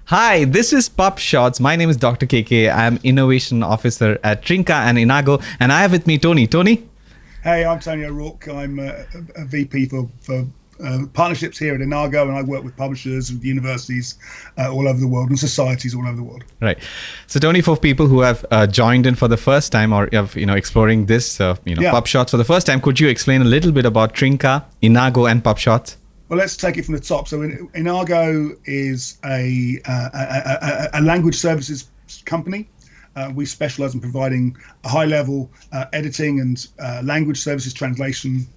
Hi, this is PubShorts. My name is Dr. KK. I'm Innovation Officer at Trinka and Enago, and I have with me Tony. Tony? Hey, I'm Tony O'Rourke. I'm a VP for partnerships here at Enago, and I work with publishers, with universities all over the world, and societies all over the world. Right. So, Tony, for people who have joined in for the first time, or exploring this, PubShorts for the first time, could you explain a little bit about Trinka, Enago, and PubShorts? Well, let's take it from the top. So, Enago is a language services company. We specialize in providing a high-level editing and language services translation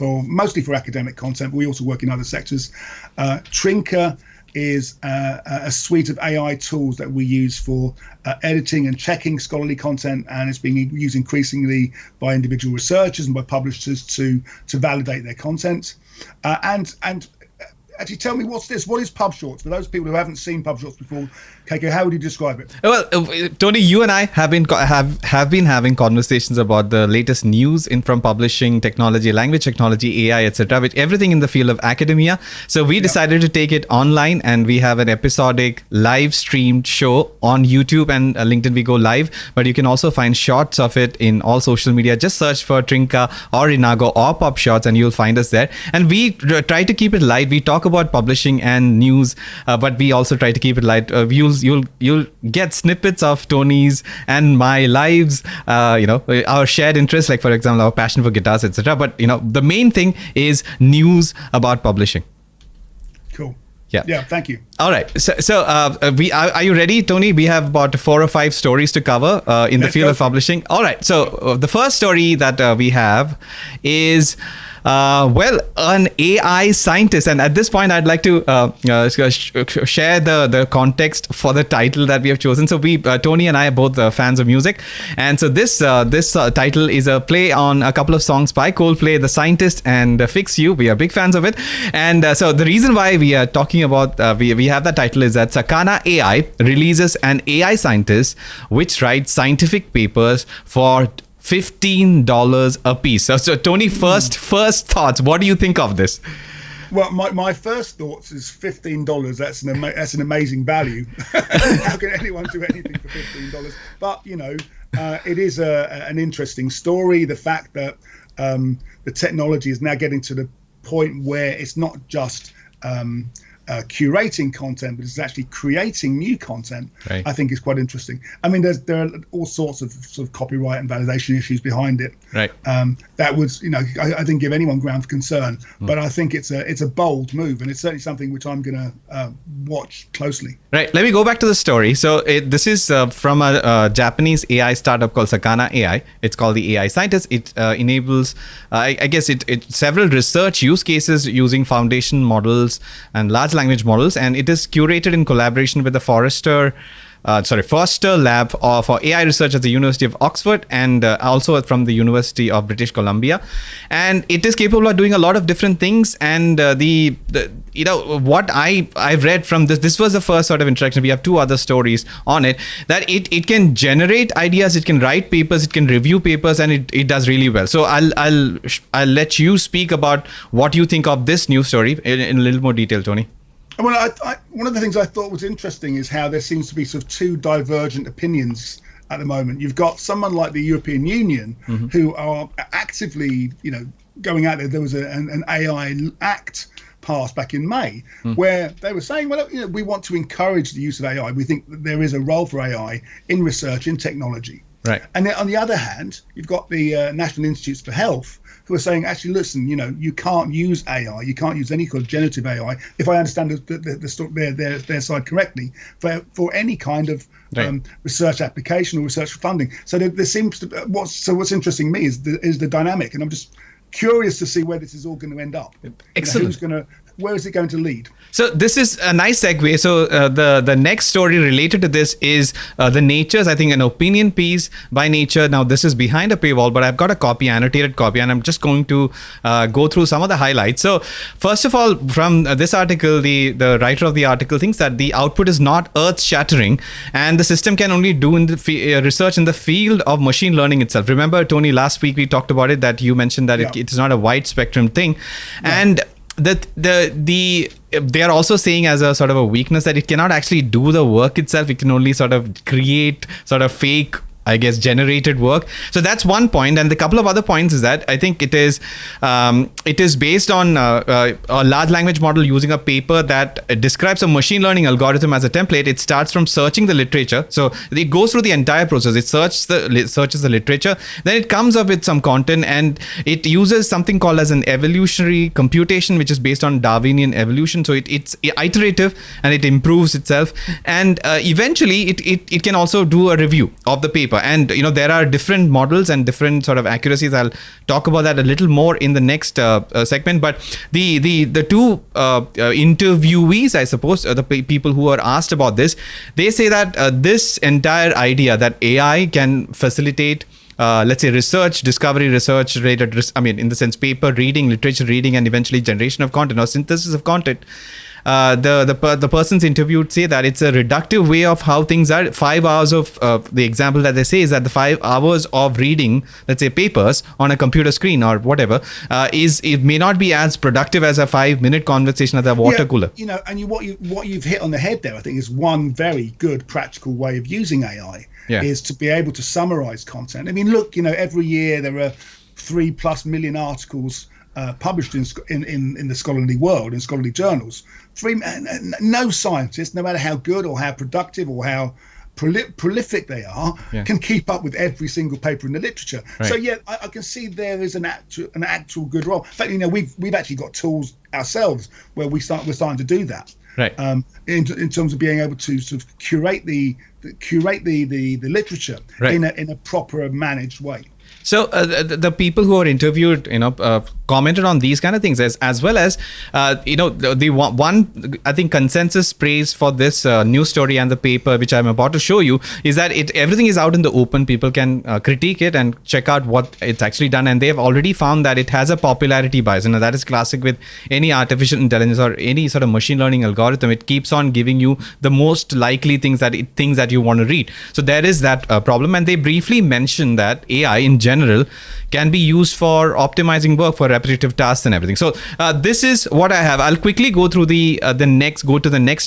mostly for academic content, but we also work in other sectors. Trinka is a suite of AI tools that we use for editing and checking scholarly content, and it's being used increasingly by individual researchers and by publishers to validate their content. And actually, tell me, what's this? What is PubShorts? For those people who haven't seen PubShorts before, KK, how would you describe it? Well, Tony, you and I have been having conversations about the latest news from publishing technology, language technology, AI, etc., which everything in the field of academia. So we decided to take it online, and we have an episodic live streamed show on YouTube and LinkedIn. We go live, but you can also find shorts of it in all social media. Just search for Trinka or Enago or PubShorts, and you'll find us there. And we try to keep it light. We talk about publishing and news, but we also try to keep it light. You'll get snippets of Tony's and my lives, our shared interests, like for example our passion for guitars, etc. But the main thing is news about publishing. Cool. Yeah. Thank you. All right. So are you ready, Tony? We have about 4 or 5 stories to cover in the field of publishing. All right. So the first story that we have is an AI scientist, and at this point I'd like to share the context for the title that we have chosen. So Tony and I are both fans of music, and so this title is a play on a couple of songs by Coldplay, The Scientist and Fix You. We are big fans of it, and so the reason why we are talking about we have that title is that Sakana AI releases an AI scientist which writes scientific papers for $15 a piece. So Tony, first thoughts. What do you think of this? Well, my first thoughts is $15. That's an amazing value. How can anyone do anything for $15? But it is an interesting story. The fact that the technology is now getting to the point where it's not just curating content, but it's actually creating new content. Right. I think is quite interesting. I mean, there are all sorts of sort of copyright and validation issues behind it. Right. That was, I didn't give anyone ground for concern, but I think it's a bold move, and it's certainly something which I'm going to watch closely. Right. Let me go back to the story. So this is from a Japanese AI startup called Sakana AI. It's called the AI Scientist. It enables, I guess, it several research use cases using foundation models and large language models, and it is curated in collaboration with the Forster Lab for AI Research at the University of Oxford, and also from the University of British Columbia. And it is capable of doing a lot of different things. And what I've read from this was the first sort of interaction. We have 2 other stories on it, that it can generate ideas, it can write papers, it can review papers, and it does really well. So I'll let you speak about what you think of this news story in a little more detail, Tony. Well, one of the things I thought was interesting is how there seems to be sort of 2 divergent opinions at the moment. You've got someone like the European Union who are actively, going out there. There was an AI Act passed back in May where they were saying, well, we want to encourage the use of AI. We think that there is a role for AI in research, in technology. Right. And then on the other hand, you've got the National Institutes for Health who are saying, actually, listen, you can't use AI, you can't use any kind of generative AI, if I understand their side correctly, for any kind of research application or research funding. So there seems to what's interesting to me is the dynamic, and I'm just curious to see where this is all going to end up. Excellent. Where is it going to lead? So this is a nice segue. So the next story related to this is the Nature's, I think, an opinion piece by Nature. Now this is behind a paywall, but I've got a copy, annotated copy, and I'm just going to go through some of the highlights. So first of all, from this article, the writer of the article thinks that the output is not earth-shattering, and the system can only do in the research in the field of machine learning itself. Remember, Tony, last week we talked about it, that you mentioned that it is not a wide spectrum thing, and they are also saying as a sort of a weakness that it cannot actually do the work itself. It can only sort of create sort of fake, I guess, generated work. So that's one point. And the couple of other points is that I think it is based on a large language model using a paper that describes a machine learning algorithm as a template. It starts from searching the literature. So it goes through the entire process. It searches the literature. Then it comes up with some content, and it uses something called as an evolutionary computation, which is based on Darwinian evolution. So it's iterative and it improves itself. And eventually it can also do a review of the paper. And there are different models and different sort of accuracies. I'll talk about that a little more in the next segment. But the two interviewees, I suppose, the people who are asked about this, they say that this entire idea that AI can facilitate let's say research, discovery research related, in the sense paper reading, literature reading, and eventually generation of content or synthesis of content. The persons interviewed say that it's a reductive way of how things are. 5 hours of the example that they say is that the 5 hours of reading, let's say papers on a computer screen or whatever, it may not be as productive as a 5-minute conversation at the water cooler. And what you've hit on the head there, I think, is one very good practical way of using AI is to be able to summarize content. I mean, look, every year there are 3+ million articles published in the scholarly world, in scholarly journals. No scientist, no matter how good or how productive or how prolific they are, can keep up with every single paper in the literature. Right. So I can see there is an actual good role. In fact, we've actually got tools ourselves where we're starting to do that. Right. In terms of being able to sort of curate the literature in a proper managed way. So the people who are interviewed, commented on these kind of things as well as, the one, I think, consensus praise for this news story and the paper, which I'm about to show you, is that everything is out in the open. People can critique it and check out what it's actually done. And they have already found that it has a popularity bias. That is classic with any artificial intelligence or any sort of machine learning algorithm. It keeps on giving you the most likely things that you want to read. So there is that problem. And they briefly mention that AI in general can be used for optimizing work for repetitive tasks and everything. So this is what I have. I'll quickly go through the next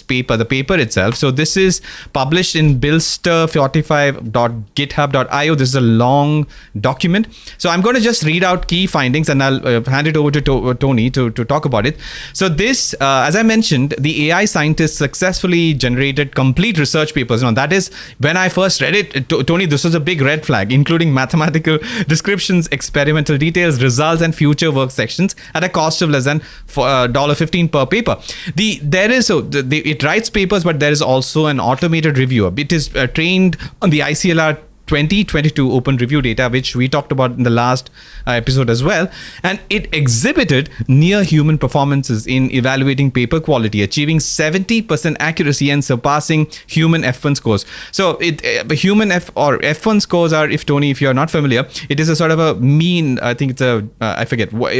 paper, the paper itself. So this is published in bilster45.github.io. This is a long document. So I'm going to just read out key findings and I'll hand it over to Tony to talk about it. So this, as I mentioned, the AI scientists successfully generated complete research papers. That is, when I first read it, Tony, this was a big red flag, including mathematical descriptions, experimental details, results, and future work sections at a cost of less than $15 per paper. It writes papers, but there is also an automated reviewer. It is trained on the ICLR 2022 open review data, which we talked about in the last episode as well. And it exhibited near human performances in evaluating paper quality, achieving 70% accuracy and surpassing human F1 scores. So human F1 scores are, if you're not familiar, it is a sort of a mean, I think it's a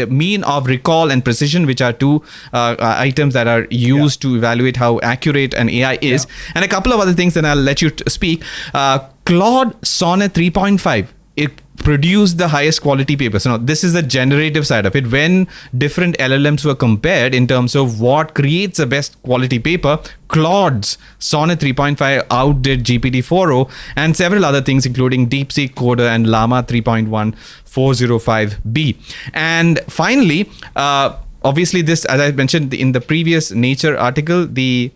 mean of recall and precision, which are two items that are used to evaluate how accurate an AI is. And a couple of other things, and I'll let you speak. Claude Sonnet 3.5, it produced the highest quality paper. So now this is the generative side of it. When different LLMs were compared in terms of what creates the best quality paper, Claude's Sonnet 3.5 outdid GPT-4o and several other things, including DeepSeek Coder and Llama 3.1 405B. And finally, obviously this, as I mentioned in the previous Nature article, the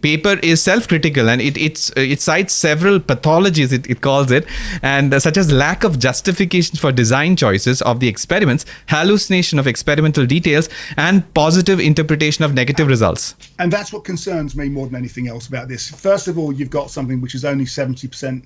paper is self-critical and it cites several pathologies, it calls it, and such as lack of justifications for design choices of the experiments, hallucination of experimental details, and positive interpretation of negative results. And that's what concerns me more than anything else about this. First of all, you've got something which is only 70%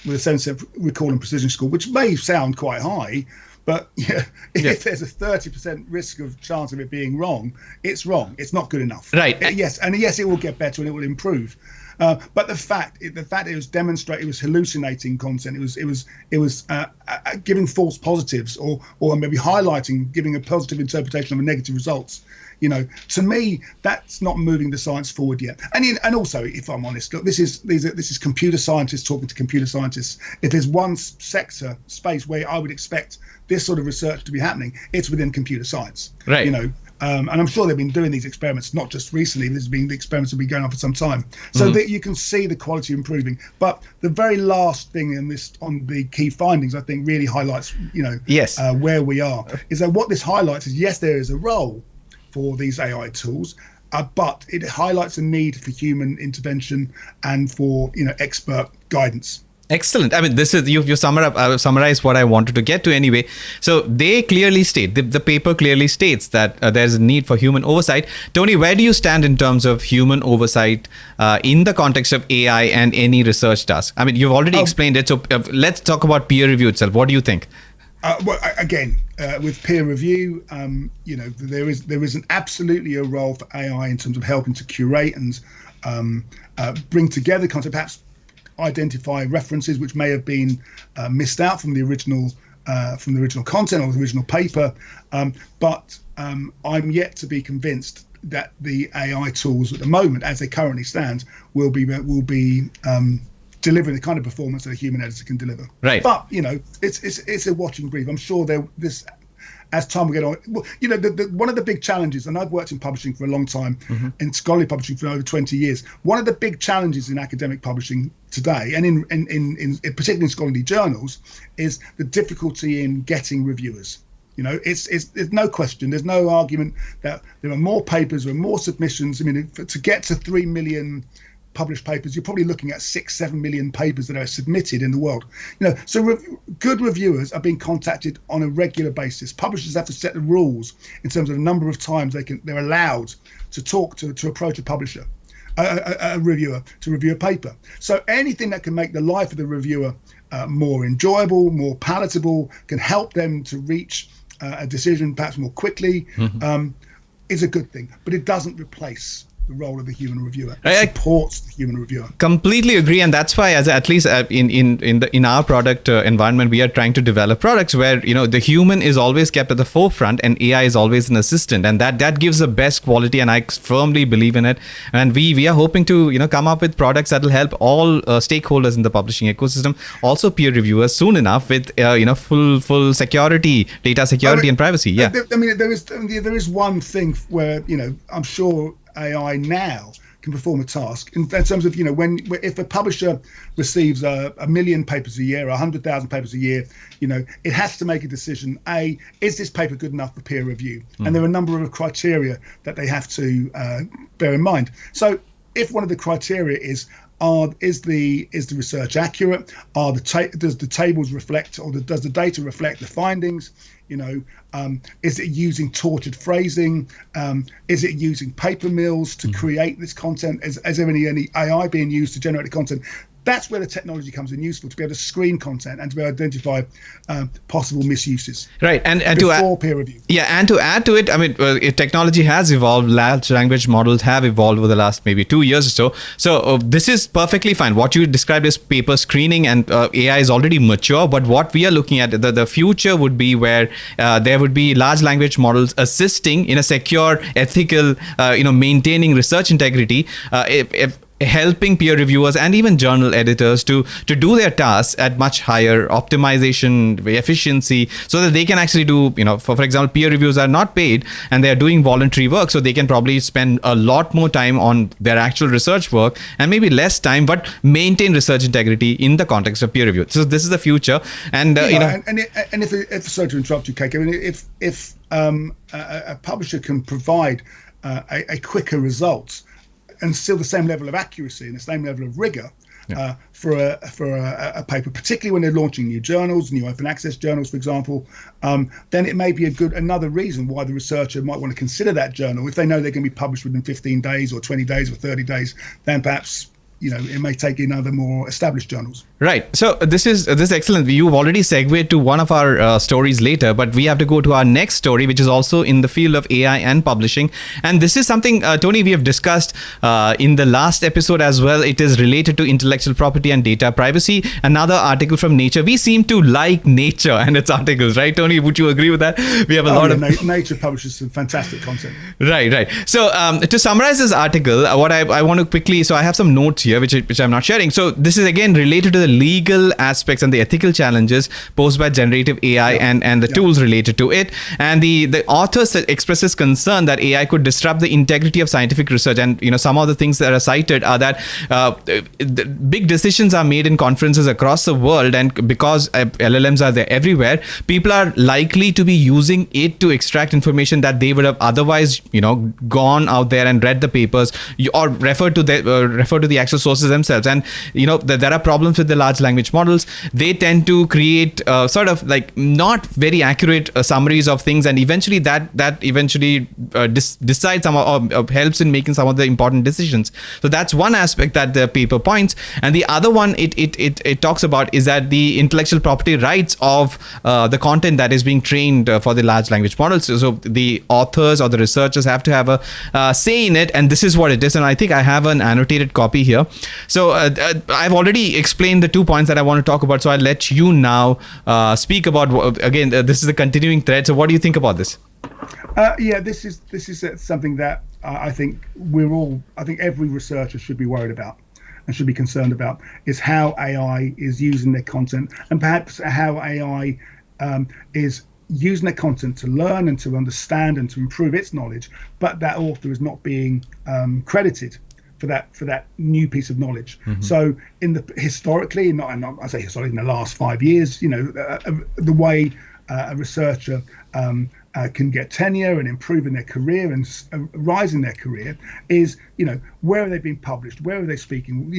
with a sense of recall and precision score, which may sound quite high, but if there's a 30% risk of chance of it being wrong, it's wrong. It's not good enough. Right. Yes, it will get better and it will improve. But the fact it was demonstrating, it was hallucinating content. It was giving false positives or maybe giving a positive interpretation of a negative results. To me, that's not moving the science forward yet. And also, if I'm honest, look, this is computer scientists talking to computer scientists. If there's one space where I would expect this sort of research to be happening, it's within computer science. Right. and I'm sure they've been doing these experiments not just recently. The experiments have been going on for some time, so that you can see the quality improving. But the very last thing in this, on the key findings, I think really highlights, Yes. where we are, is that what this highlights is, yes, there is a role for these AI tools, but it highlights a need for human intervention and for expert guidance. Excellent. I mean, this is you summarized what I wanted to get to anyway. So they clearly state, the paper clearly states that there's a need for human oversight. Tony, where do you stand in terms of human oversight in the context of AI and any research task? I mean, you've already explained it. So let's talk about peer review itself. What do you think? Well, again, with peer review, there is absolutely a role for AI in terms of helping to curate and bring together content, perhaps identify references which may have been missed out from the original content or the original paper, but I'm yet to be convinced that the AI tools at the moment, as they currently stand, will be delivering the kind of performance that a human editor can deliver. Right. But it's a watching brief. I'm sure this, as time will get on, one of the big challenges, and I've worked in publishing for a long time, in scholarly publishing for over 20 years. One of the big challenges in academic publishing today, and in particularly in scholarly journals, is the difficulty in getting reviewers. There's no question, there's no argument that there are more papers, there are more submissions. I mean, to get to 3 million published papers, you're probably looking at 6-7 million papers that are submitted in the world. So good reviewers are being contacted on a regular basis. Publishers have to set the rules in terms of the number of times they're allowed to talk to approach a publisher, a reviewer, to review a paper. So anything that can make the life of the reviewer more enjoyable, more palatable, can help them to reach a decision perhaps more quickly, is a good thing. But it doesn't replace the role of the human reviewer. It supports the human reviewer. Completely agree, and that's why, at least in our product environment, we are trying to develop products where the human is always kept at the forefront and AI is always an assistant, and that gives the best quality. And I firmly believe in it. And we are hoping to come up with products that will help all stakeholders in the publishing ecosystem, also peer reviewers, soon enough with full security, data security, and privacy. Yeah. I mean, there is one thing where I'm sure AI now can perform a task in terms of if a publisher receives a million papers a year, 100,000 papers a year, it has to make a decision. Is this paper good enough for peer review? And there are a number of criteria that they have to bear in mind. So if one of the criteria is the research accurate? Does the tables reflect, or does the data reflect the findings? Is it using tortured phrasing? Is it using paper mills to create this content? Is there any AI being used to generate the content? That's where the technology comes in useful, to be able to screen content and to be able to identify possible misuses. Right, and before peer review. Yeah, and to add to it, I mean, technology has evolved. Large language models have evolved over the last maybe 2 years or so. So this is perfectly fine. What you described as paper screening, and AI is already mature. But what we are looking at, the future would be where there would be large language models assisting in a secure, ethical, maintaining research integrity. If helping peer reviewers and even journal editors to do their tasks at much higher optimization, efficiency, so that they can actually do, for example, peer reviews are not paid and they are doing voluntary work, so they can probably spend a lot more time on their actual research work and maybe less time, but maintain research integrity in the context of peer review. So this is the future. And if sorry to interrupt you, Keiko, I mean, if a publisher can provide a quicker result and still the same level of accuracy and the same level of rigor for a paper, particularly when they're launching new journals, new open access journals, for example, then it may be another reason why the researcher might want to consider that journal. If they know they're going to be published within 15 days or 20 days or 30 days, then perhaps it may take in other more established journals. Right. So this is excellent. You've already segued to one of our stories later, but we have to go to our next story, which is also in the field of AI and publishing. And this is something, Tony, we have discussed in the last episode as well. It is related to intellectual property and data privacy. Another article from Nature. We seem to like Nature and its articles, right, Tony? Would you agree with that? We have a lot of Nature publishes some fantastic content. Right. So to summarize this article, what I want to quickly, so I have some notes here. here, which I'm not sharing. So this is again related to the legal aspects and the ethical challenges posed by generative AI and the tools related to it. And the authors expresses concern that AI could disrupt the integrity of scientific research. And some of the things that are cited are that the big decisions are made in conferences across the world, and because LLMs are there everywhere, people are likely to be using it to extract information that they would have otherwise gone out there and read the papers or refer to the actual sources themselves. And there are problems with the large language models. They tend to create sort of like not very accurate summaries of things, and eventually that decides some or helps in making some of the important decisions. So that's one aspect that the paper points. And the other one it talks about is that the intellectual property rights of the content that is being trained for the large language models. So the authors or the researchers have to have a say in it, and this is what it is. And I think I have an annotated copy here. So I've already explained the 2 points that I want to talk about. So I'll let you now speak about, again, this is a continuing thread. So what do you think about this? This is something that I think every researcher should be worried about and should be concerned about, is how AI is using their content, and perhaps how AI is using their content to learn and to understand and to improve its knowledge, but that author is not being credited for that new piece of knowledge. Mm-hmm. So historically, in the last 5 years, the way a researcher can get tenure and improve in their career and rise in their career is, where are they being published? Where are they speaking?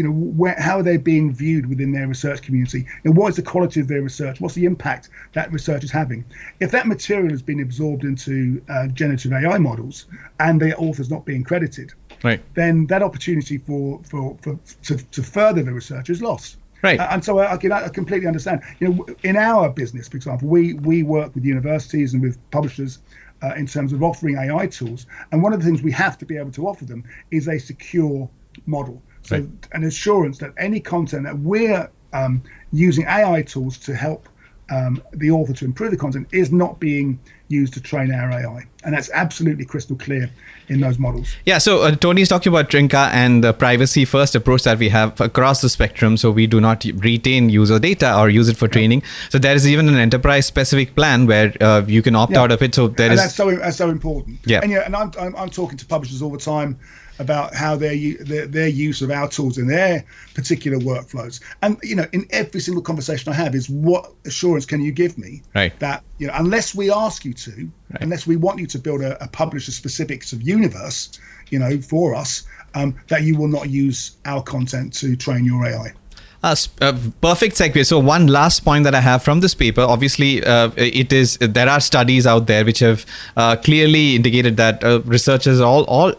How are they being viewed within their research community? And what is the quality of their research? What's the impact that research is having? If that material has been absorbed into generative AI models and the author's not being credited, right, then that opportunity to further the research is lost. Right. And so I completely understand. In our business, for example, we work with universities and with publishers in terms of offering AI tools. And one of the things we have to be able to offer them is a secure model. So right. An assurance that any content that we're using AI tools to help the author to improve the content is not being used to train our AI. And that's absolutely crystal clear in those models. Yeah, so Tony is talking about Trinca and the privacy first approach that we have across the spectrum. So we do not retain user data or use it for training. So there is even an enterprise specific plan where you can opt out of it. So that's so important. Yeah. And I'm talking to publishers all the time about how their use of our tools in their particular workflows. And in every single conversation I have is, what assurance can you give me that unless we ask you to, unless we want you to build a publisher specific sort of universe, for us, that you will not use our content to train your AI. Perfect segue. So one last point that I have from this paper, obviously there are studies out there which have clearly indicated that researchers,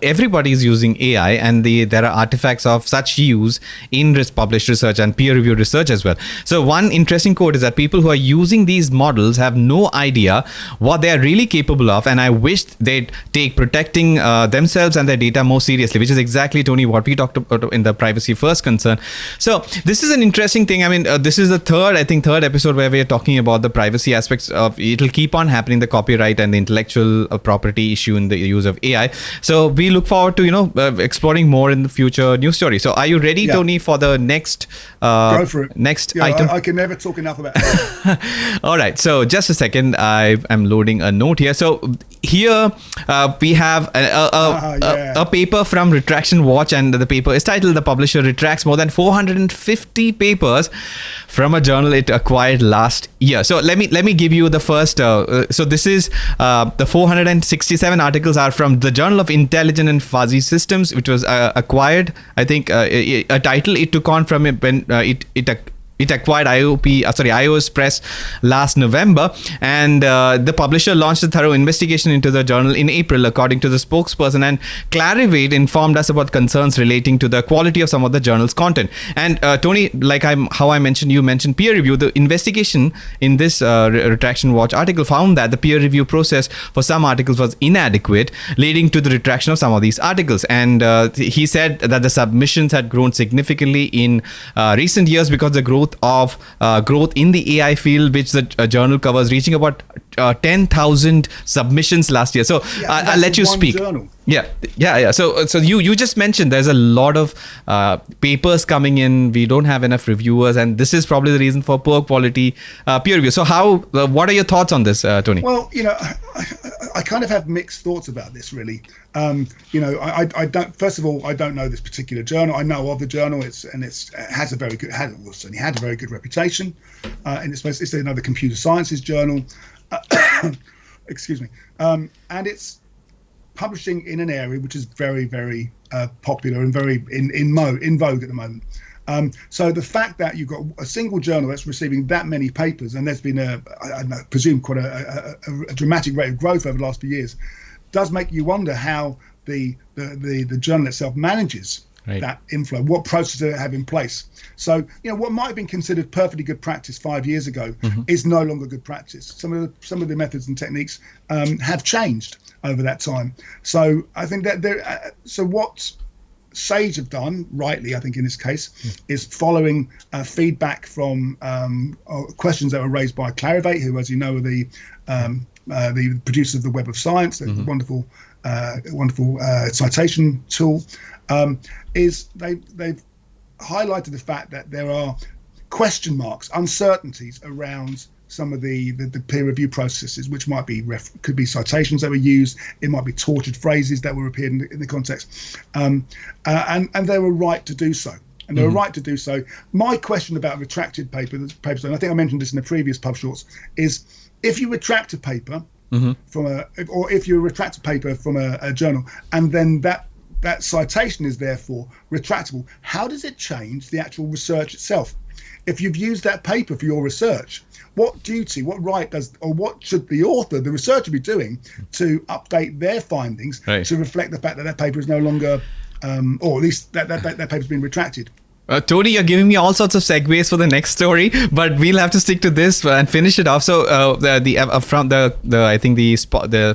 everybody is using AI, and there are artifacts of such use in published research and peer-reviewed research as well. So one interesting quote is that people who are using these models have no idea what they are really capable of, and I wish they'd take protecting themselves and their data more seriously, which is exactly, Tony, what we talked about in the privacy first concern. So this is an interesting thing. I mean, this is the third episode where we are talking about the privacy aspects of it'll keep on happening, the copyright and the intellectual property issue in the use of AI. So we look forward to exploring more in the future news story. So are you ready, Tony, for the next go for it. Next item? I can never talk enough about it. All right. So just a second, I'm loading a note here. So here we have a paper from Retraction Watch, and the paper is titled "The Publisher Retracts More Than 450 Papers from a Journal It Acquired Last Year." So let me give you the first. So this is the 467 articles are from the Journal of Intelligent and Fuzzy Systems, which was acquired. I think a title it took on from it when it acquired iOS Press last November, and the publisher launched a thorough investigation into the journal in April, according to the spokesperson. And Clarivate informed us about concerns relating to the quality of some of the journal's content. And Tony, you mentioned peer review. The investigation in this Retraction Watch article found that the peer review process for some articles was inadequate, leading to the retraction of some of these articles. And he said that the submissions had grown significantly in recent years because the growth in the AI field, which the journal covers, reaching about 10,000 submissions last year. So I'll let you speak. Journal. Yeah. So you just mentioned there's a lot of papers coming in. We don't have enough reviewers, and this is probably the reason for poor quality peer review. So what are your thoughts on this, Tony? Well, I kind of have mixed thoughts about this, really. I don't. First of all, I don't know this particular journal. I know of the journal. It has a very good, certainly had a very good reputation. In its place, it's another computer sciences journal. Excuse me. And it's publishing in an area which is very, very popular and very in vogue at the moment. So the fact that you've got a single journal that's receiving that many papers, and there's been I presume quite a dramatic rate of growth over the last few years, does make you wonder how the journal itself manages that inflow. What processes do they have in place? So what might have been considered perfectly good practice 5 years ago is no longer good practice. Some of the methods and techniques have changed over that time. So I think that so what Sage have done rightly, I think in this case, is following feedback from questions that were raised by Clarivate, who, as you know, are the producers of the Web of Science, the wonderful citation tool. Is they've highlighted the fact that there are question marks, uncertainties around some of the peer review processes, which might be could be citations that were used, it might be tortured phrases that were appeared in the context, and they were right to do so. And they were right to do so. My question about retracted papers, and I think I mentioned this in the previous PubShorts, is if you retract a paper if you retract a paper from a journal, and then that citation is therefore retractable, how does it change the actual research itself? If you've used that paper for your research, what duty, what right what should the author, the researcher, be doing to update their findings to reflect the fact that paper is no longer, or at least that paper's been retracted? Tony, you're giving me all sorts of segues for the next story, but we'll have to stick to this and finish it off. So the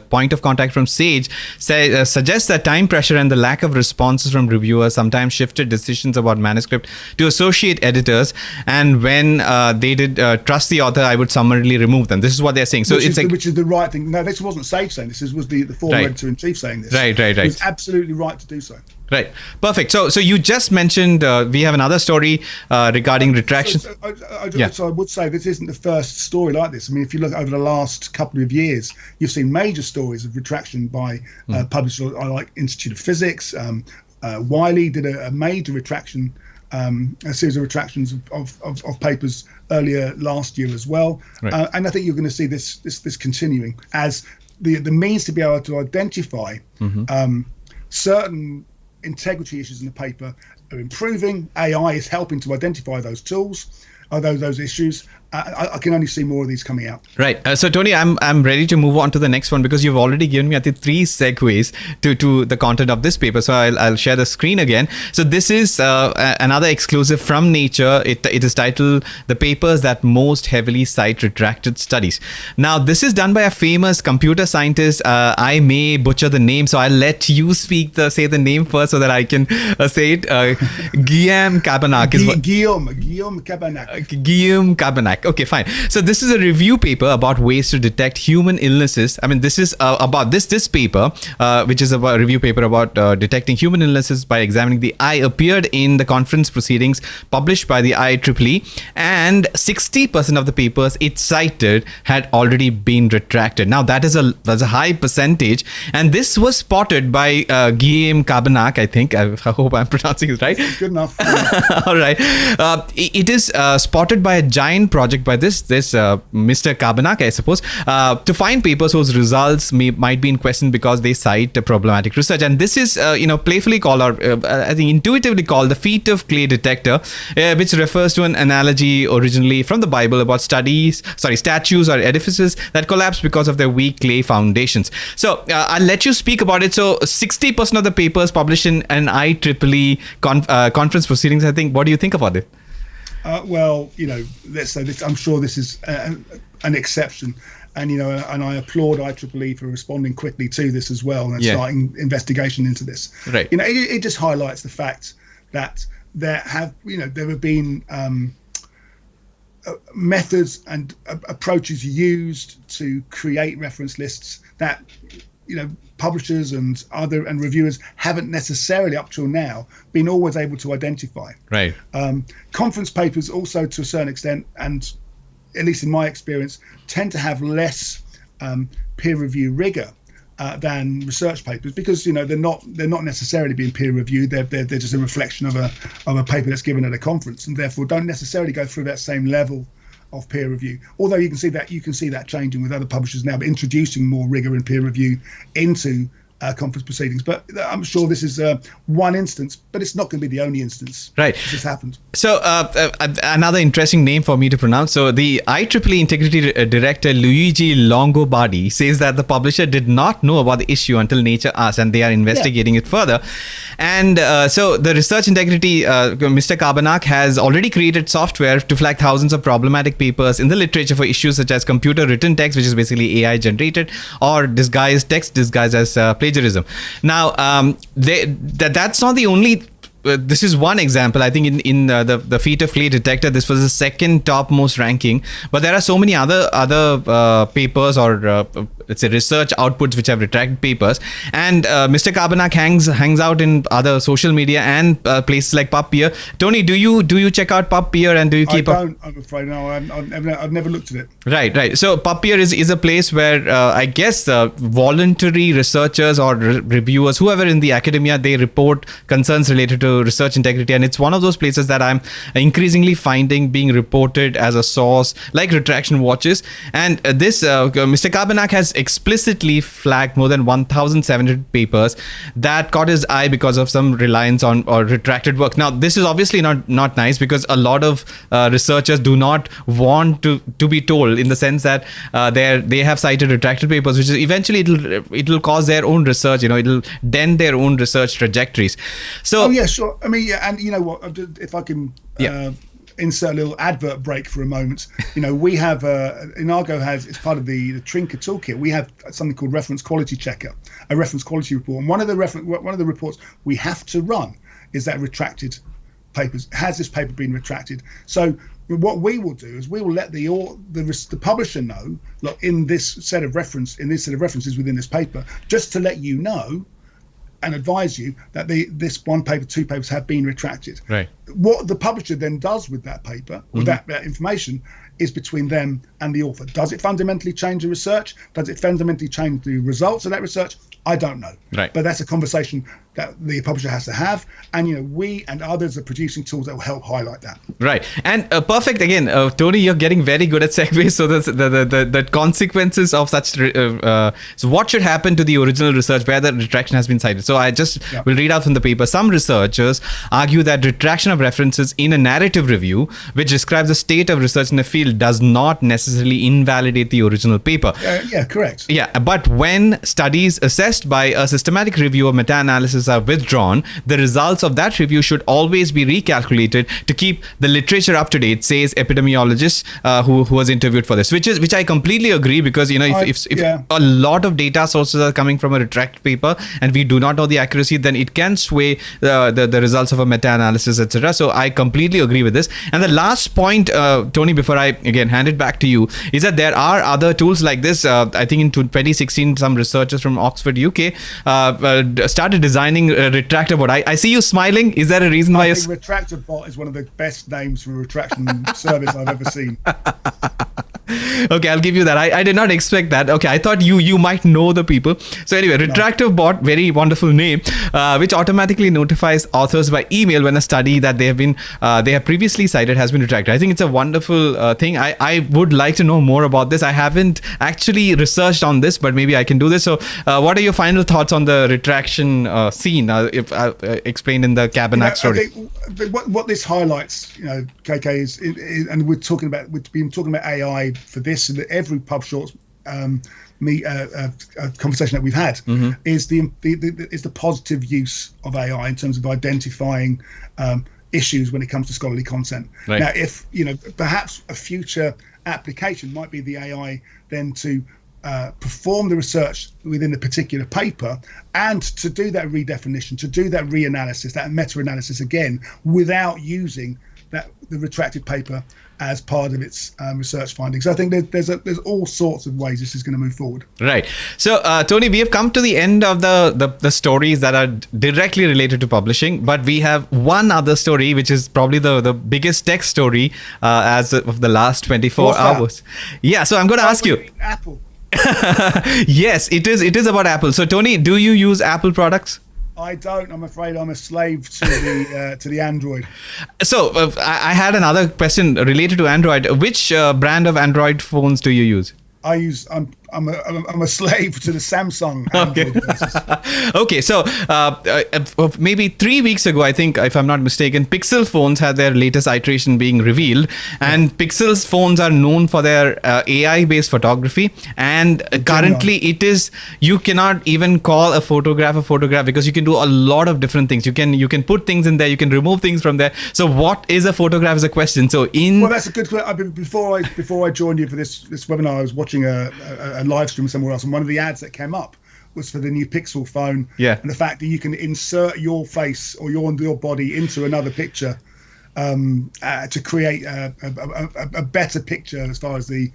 point of contact from Sage suggests that time pressure and the lack of responses from reviewers sometimes shifted decisions about manuscript to associate editors, and when they did trust the author, I would summarily remove them. This is what they're saying. So which is the right thing. No, this wasn't Sage saying this. This was the former editor-in-chief saying this. Right. He was absolutely right to do so. Right. Perfect. So you just mentioned we have another story regarding retraction. So I would say this isn't the first story like this. I mean, if you look over the last couple of years, you've seen major stories of retraction by publishers like Institute of Physics. Wiley did a major retraction, a series of retractions of papers earlier last year as well. Right. And I think you're going to see this continuing as the means to be able to identify certain integrity issues in the paper are improving. AI is helping to identify those tools, those issues. I can only see more of these coming out. Right. So Tony, I'm ready to move on to the next one because you've already given me, I think, 3 segues to the content of this paper. So I'll share the screen again. So this is another exclusive from Nature. It is titled "The Papers That Most Heavily Cite Retracted Studies." Now, this is done by a famous computer scientist. I may butcher the name, so I'll let you say the name first so that I can say it. Guillaume Cabanach. Guillaume Cabanach. Guillaume Cabanach. Okay, fine. So this is a review paper about ways to detect human illnesses. I mean, this is about this paper, which is a review paper about detecting human illnesses by examining the eye, appeared in the conference proceedings published by the IEEE, and 60% of the papers it cited had already been retracted. Now that's a high percentage, and this was spotted by Guillaume Cabanach. I think I hope I'm pronouncing it right. Good enough. All right. It is spotted by a giant project by this Mr. Cabanach, I suppose, to find papers whose results might be in question because they cite problematic research. And this is, playfully called, or I think intuitively called, the feet of clay detector, which refers to an analogy originally from the Bible about statues or edifices that collapse because of their weak clay foundations. So I'll let you speak about it. So 60% of the papers published in an IEEE conference proceedings, I think. What do you think about it? Well, let's say this. I'm sure this is an exception, and and I applaud IEEE for responding quickly to this as well and starting investigation into this. Right. It just highlights the fact that there have been methods and approaches used to create reference lists that publishers and reviewers haven't necessarily up till now been always able to identify. Right. Conference papers also, to a certain extent, and at least in my experience, tend to have less peer review rigor than research papers, because they're not necessarily being peer reviewed. They're just a reflection of a paper that's given at a conference, and therefore don't necessarily go through that same level of peer review. Although you can see that changing with other publishers now, but introducing more rigor and peer review into conference proceedings. But I'm sure this is one instance, but it's not going to be the only instance. Right. This happened. So another interesting name for me to pronounce. So the IEEE Integrity Director Luigi Longobardi says that the publisher did not know about the issue until Nature asked, and they are investigating it further. And so the research integrity, Mr. Kabanak has already created software to flag thousands of problematic papers in the literature for issues such as computer written text, which is basically AI generated, or text disguised as plagiarism. Now, that's not the only. This is one example. I think in the feat of clay detector, this was the second topmost ranking. But there are so many other papers or let's say research outputs which have retracted papers. And Mr. Kabanak hangs out in other social media and places like PubPeer. Tony, do you check out PubPeer and do you keep up? I don't. I'm afraid no. I've never looked at it. Right. So PubPeer is a place where I guess voluntary researchers or reviewers, whoever in the academia, they report concerns related to research integrity, and it's one of those places that I'm increasingly finding being reported as a source like retraction watches. And this Mr. Kabanak has explicitly flagged more than 1,700 papers that caught his eye because of some reliance on or retracted work. Now, this is obviously not nice, because a lot of researchers do not want to be told, in the sense that they have cited retracted papers, which is eventually it'll cause their own research. It'll dent their own research trajectories. So yeah, sure. I mean, yeah, and you know what? If I can insert a little advert break for a moment, we have Enago has, it's part of the Trinker toolkit. We have something called Reference Quality Checker, a reference quality report, and one of the reports we have to run is that retracted papers. Has this paper been retracted? So what we will do is we will let the publisher know, look, in this set of references within this paper, just to let you know and advise you that this one paper, two papers have been retracted. Right. What the publisher then does with that paper, with that information, is between them and the author. Does it fundamentally change the research? Does it fundamentally change the results of that research? I don't know. Right. But that's a conversation that the publisher has to have, and we and others are producing tools that will help highlight that. Right. And perfect. Again, Tony, you're getting very good at segues. So the consequences of such. So what should happen to the original research where the retraction has been cited? So I just will read out from the paper. Some researchers argue that retraction of references in a narrative review, which describes the state of research in a field, does not necessarily invalidate the original paper. Yeah, correct. Yeah, but when studies assessed by a systematic review or meta-analysis are withdrawn, the results of that review should always be recalculated to keep the literature up to date, says epidemiologist who was interviewed for this, which I completely agree, because if a lot of data sources are coming from a retract paper and we do not know the accuracy, then it can sway the results of a meta-analysis, etc. So I completely agree with this. And the last point, Tony, before I again hand it back to you, is that there are other tools like this. I think in 2016, some researchers from Oxford, UK, started designing a retractor bot. I see you smiling. Is there a reason why you're... Retractor bot is one of the best names for a retraction service I've ever seen. Okay, I'll give you that. I did not expect that. Okay, I thought you might know the people. So anyway, retractor bot, very wonderful name, which automatically notifies authors by email when a study that they have previously cited has been retracted. I think it's a wonderful thing. I would like to know more about this. I haven't actually researched on this, but maybe I can do this. So what are your final thoughts on the retraction scene, if explained in the Kabanak story? I think what this highlights, KK, is and we've been talking about AI for this, and every PubShorts conversation that we've had is the positive use of AI in terms of identifying issues when it comes to scholarly content. Right. Now, if perhaps a future application might be the AI then to perform the research within a particular paper and to do that redefinition, to do that reanalysis, that meta-analysis again, without using the retracted paper as part of its research findings. So I think there's all sorts of ways this is going to move forward. Right. So, Tony, we have come to the end of the stories that are directly related to publishing, but we have one other story, which is probably the biggest tech story as of the last 24 hours. Yeah. So I'm going to ask you. Apple. Yes, it is. It is about Apple. So, Tony, do you use Apple products? I don't. I'm afraid I'm a slave to the Android. So I had another question related to Android. Which brand of Android phones do you use? I'm a slave to the Samsung Android devices. Okay, so maybe 3 weeks ago, I think, if I'm not mistaken, Pixel phones had their latest iteration being revealed, and Pixel's phones are known for their AI-based photography. And currently, you cannot even call a photograph because you can do a lot of different things. You can put things in there, you can remove things from there. So, what is a photograph? Is a question. So, well, that's a good question. Before I joined you for this webinar, I was watching a live stream somewhere else, and one of the ads that came up was for the new Pixel phone. Yeah. And the fact that you can insert your face or your body into another picture to create a better picture as far as the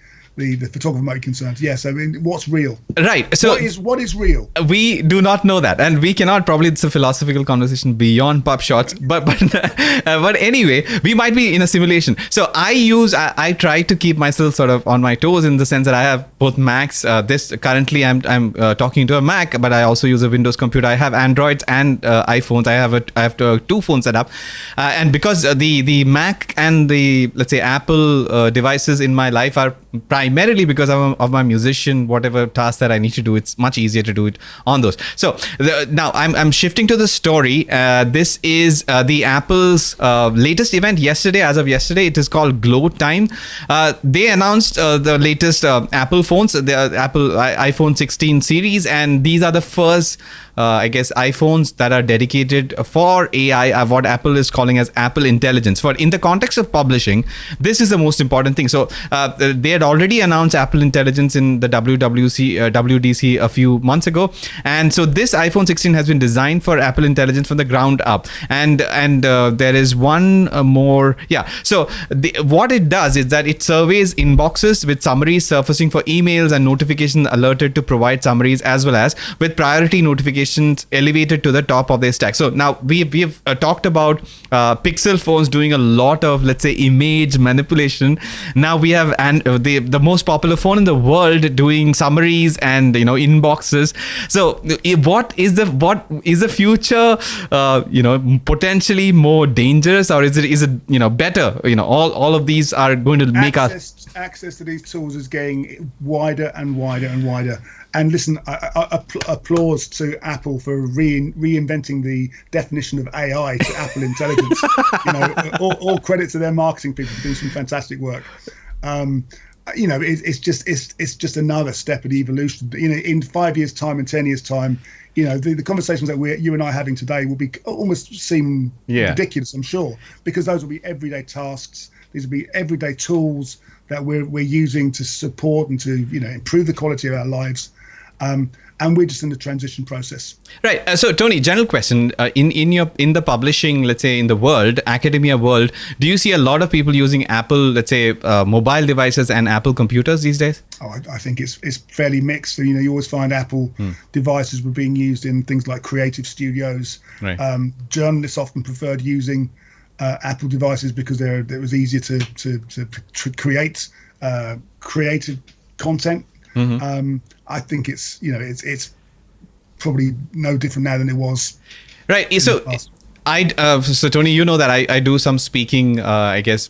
photographer might be concerned. Yes, I mean, what's real? Right. So what is real? We do not know that, and we cannot. Probably it's a philosophical conversation beyond PubShorts. But anyway, we might be in a simulation. So I try to keep myself sort of on my toes in the sense that I have both Macs. Currently I'm talking to a Mac, but I also use a Windows computer. I have Androids and iPhones. I have two phones set up, and because the Mac and the, let's say, Apple devices in my life are primarily because of my musician, whatever task that I need to do, it's much easier to do it on those. So now I'm shifting to the story. This is the Apple's latest event yesterday. As of yesterday, it is called Glow Time. They announced the latest Apple phones, the Apple iPhone 16 series, and these are the first iPhones that are dedicated for AI, what Apple is calling as Apple Intelligence. For in the context of publishing, this is the most important thing. So they had already announced Apple Intelligence in the WDC a few months ago, and so this iPhone 16 has been designed for Apple Intelligence from the ground up. And there is one more. Yeah. So what it does is that it surveys inboxes with summaries surfacing for emails and notifications alerted to provide summaries, as well as with priority notifications elevated to the top of their stack. So now we've talked about Pixel phones doing a lot of, let's say, image manipulation. Now we have the most popular phone in the world doing summaries and inboxes. So what is the future? Potentially more dangerous, or is it better? All of these are going to make access to these tools is getting wider and wider and wider. And listen, applause to Apple for reinventing the definition of AI to Apple Intelligence. All credit to their marketing people for doing some fantastic work. It's just another step in evolution. In 5 years' time and 10 years' time, the conversations that you and I are having today will be almost seem ridiculous, I'm sure, because those will be everyday tasks. These will be everyday tools that we're using to support and to improve the quality of our lives. And we're just in the transition process. Right. So, Tony, general question: in the publishing, let's say, in the world, academia world, do you see a lot of people using Apple, let's say, mobile devices and Apple computers these days? Oh, I think it's fairly mixed. So, you always find Apple devices were being used in things like creative studios. Right. Journalists often preferred using Apple devices because it was easier to create creative content. Mm-hmm. I think it's probably no different now than it was. Right. So so Tony, you know that I do some speaking,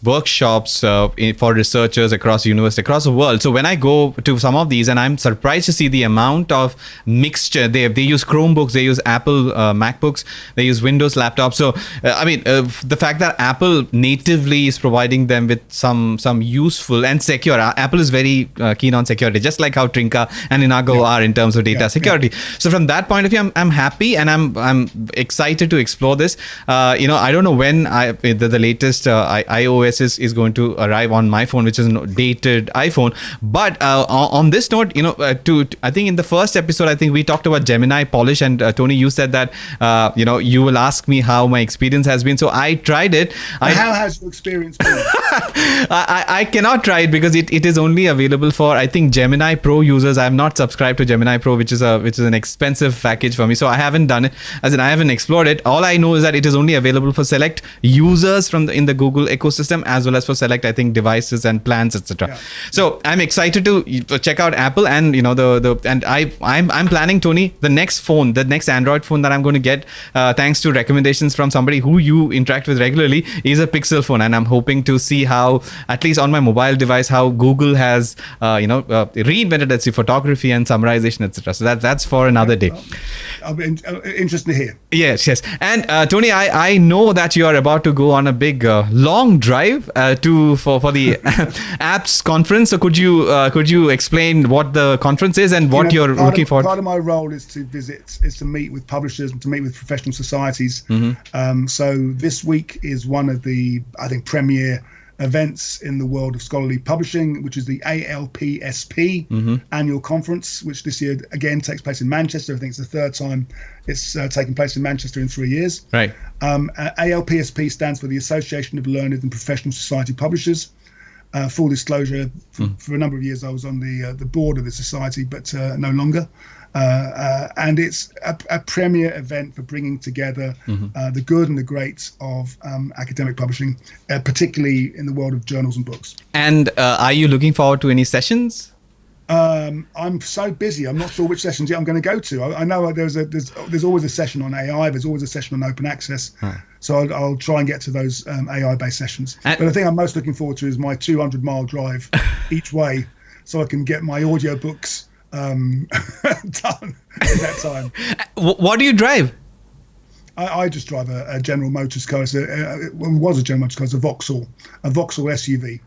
workshops for researchers across universities across the world. So when I go to some of these, and I'm surprised to see the amount of mixture. They use Chromebooks, they use Apple MacBooks, they use Windows laptops. So the fact that Apple natively is providing them with some useful and secure. Apple is very keen on security, just like how Trinka and Enago are in terms of data security. So from that point of view, I'm happy, and I'm excited to explore this. I don't know when the latest iOS is going to arrive on my phone, which is a dated iPhone. But on this note, I think in the first episode, I think we talked about Gemini Polish, and Tony, you said that you will ask me how my experience has been. So I tried it. How has your experience been? I cannot try it because it is only available for, I think, Gemini Pro users. I have not subscribed to Gemini Pro, which is an expensive package for me. So I haven't done it. As in, I haven't explored it. All I know is that it is only available for select users in the Google ecosystem, as well as for select, I think, devices and plans, etc. Yeah. So I'm excited to check out Apple, and I'm planning, Tony, the next Android phone that I'm going to get, thanks to recommendations from somebody who you interact with regularly, is a Pixel phone, and I'm hoping to see how, at least on my mobile device, how Google has reinvented, let's see, photography and summarization, etc. So that's for another day. I'll be interested to hear. Yes. And Tony, I know that you are about to go on a big long drive for the ALPS conference. So could you explain what the conference is and what you're looking for? Part of my role is to meet with publishers and to meet with professional societies. Mm-hmm. So this week is one of the, I think, premier events in the world of scholarly publishing, which is the ALPSP annual conference, which this year again takes place in Manchester. I think it's the third time it's taken place in Manchester in 3 years. Right. ALPSP stands for the Association of Learned and Professional Society Publishers. Full disclosure, for a number of years I was on the board of the society, but no longer. And it's a premier event for bringing together the good and the great of academic publishing, particularly in the world of journals and books. And are you looking forward to any sessions? I'm so busy. I'm not sure which sessions I'm going to go to. I know there's always a session on AI. There's always a session on open access. So I'll try and get to those AI-based sessions. But the thing I'm most looking forward to is my 200-mile drive each way, so I can get my audiobooks done in that time. What do you drive? I just drive a General Motors car. It was a General Motors car. It's a Vauxhall SUV.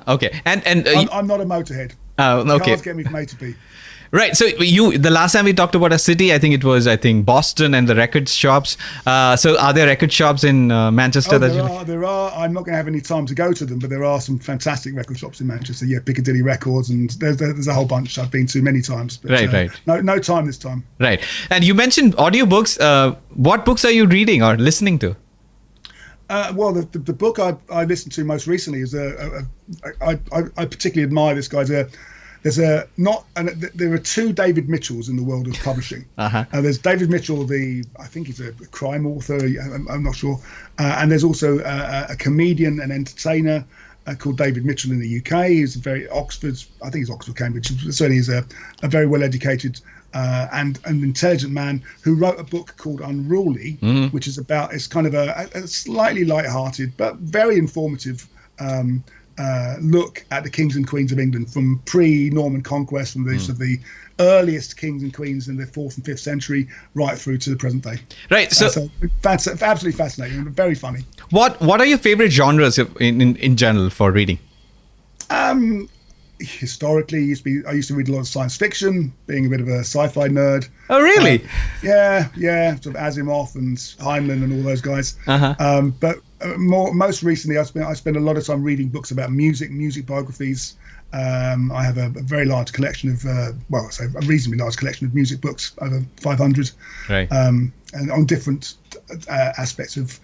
Okay. And I'm not a motorhead. Okay. Cars get me from A to B. Right. So the last time we talked about a city, I think it was Boston and the record shops. So are there record shops in Manchester? There are. I'm not going to have any time to go to them, but there are some fantastic record shops in Manchester. Yeah, Piccadilly Records, and there's a whole bunch I've been to many times. But, right. No time this time. Right. And you mentioned audiobooks. What books are you reading or listening to? Well, the book I listened to most recently is I particularly admire this guy. There are two David Mitchells in the world of publishing. There's David Mitchell, I think he's a crime author. I'm not sure. And there's also a comedian and entertainer called David Mitchell in the UK. He's I think he's Oxford, Cambridge. Certainly is a very well-educated and an intelligent man who wrote a book called Unruly, which is it's kind of a slightly light-hearted but very informative look at the kings and queens of England from pre-Norman conquest, from the earliest kings and queens in the 4th and 5th century right through to the present day. Right. So that's absolutely fascinating and very funny. What are your favorite genres in general for reading? Historically, I used to read a lot of science fiction, being a bit of a sci-fi nerd. Oh, really? Yeah, sort of Asimov and Heinlein and all those guys. But most recently, I spent a lot of time reading books about music biographies. I have a very large collection of, a reasonably large collection of music books, over 500, right? And on different aspects of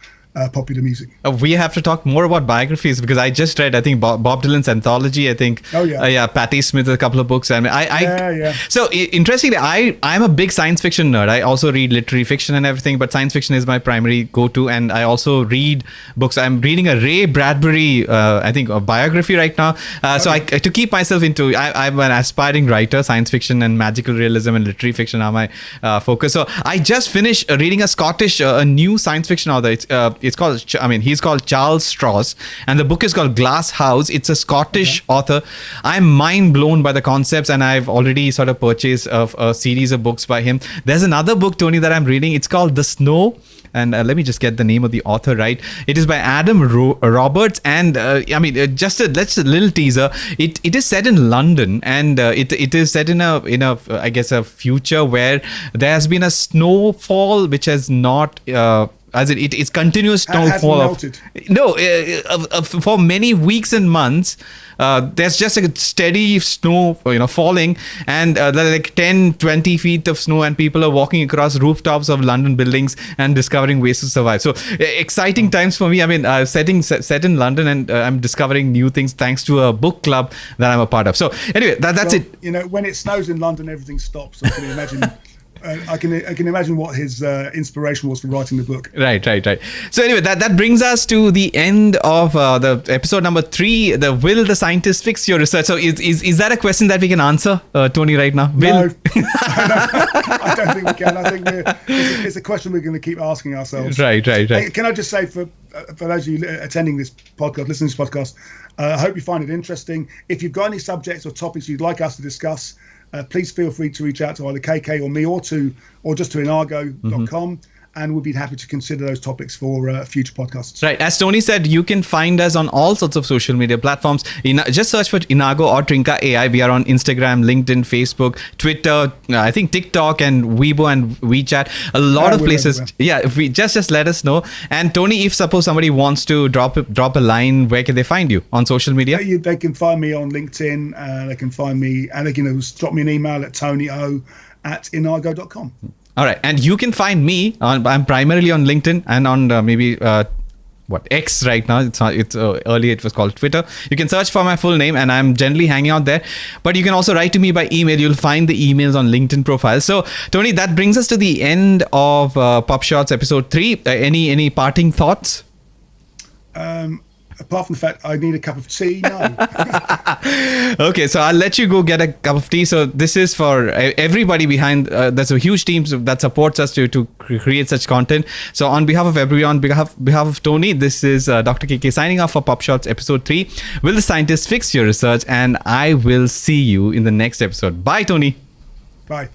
popular music. We have to talk more about biographies, because I just read, I think, Bob Dylan's anthology. I think. Oh yeah. Patti Smith, a couple of books. Yeah. So interestingly, I'm a big science fiction nerd. I also read literary fiction and everything, but science fiction is my primary go-to, and I also read books. I'm reading a Ray Bradbury, I think, a biography right now. So to keep myself into, I'm an aspiring writer. Science fiction and magical realism and literary fiction are my focus. So I just finished reading a new science fiction author. He's called Charles Stross, and the book is called Glass House. It's a Scottish author. I'm mind blown by the concepts, and I've already sort of purchased a series of books by him. There's another book, Tony, that I'm reading. It's called The Snow. And let me just get the name of the author right. It is by Adam Roberts, and just a little teaser. It is set in London, and it is set in a I guess a future where there has been a snowfall which has not as it's continuous Hasn't snowfall. melted. No, for many weeks and months, there's just a steady snow, falling, and like 10, 20 feet of snow, and people are walking across rooftops of London buildings and discovering ways to survive. So exciting times for me. I mean, set in London, and I'm discovering new things thanks to a book club that I'm a part of. So anyway, that's it. When it snows in London, everything stops. I can imagine. I can imagine what his inspiration was for writing the book. Right. So anyway, that brings us to the end of the episode number 3. The will the scientist fix your research? So is that a question that we can answer, Tony, right now? No, I don't think we can. I think it's a question we're going to keep asking ourselves. Right. Can I just say for those of you attending this podcast, listening to this podcast, I hope you find it interesting. If you've got any subjects or topics you'd like us to discuss, please feel free to reach out to either KK or me, or just to enago.com, and we'll be happy to consider those topics for future podcasts. Right. As Tony said, you can find us on all sorts of social media platforms. Just search for Enago or Trinka AI. We are on Instagram, LinkedIn, Facebook, Twitter, I think TikTok and Weibo and WeChat. A lot of places. Everywhere. Yeah, if we just let us know. And Tony, if suppose somebody wants to drop a line, where can they find you on social media? They can find me on LinkedIn. They can find me, and they can drop me an email at tonyo@enago.com. All right, and you can find me I'm primarily on LinkedIn and on X right now. It's earlier it was called Twitter. You can search for my full name, and I'm generally hanging out there. But you can also write to me by email. You'll find the emails on LinkedIn profile. So Tony, that brings us to the end of PubShorts episode 3. Any parting thoughts? Apart from the fact I need a cup of tea, no. Okay, so I'll let you go get a cup of tea. So this is for everybody behind. There's a huge team that supports us to create such content. So on behalf of everyone, behalf of Tony, this is Dr. KK signing off for PubShorts episode 3. Will the scientist fix your research? And I will see you in the next episode. Bye, Tony. Bye.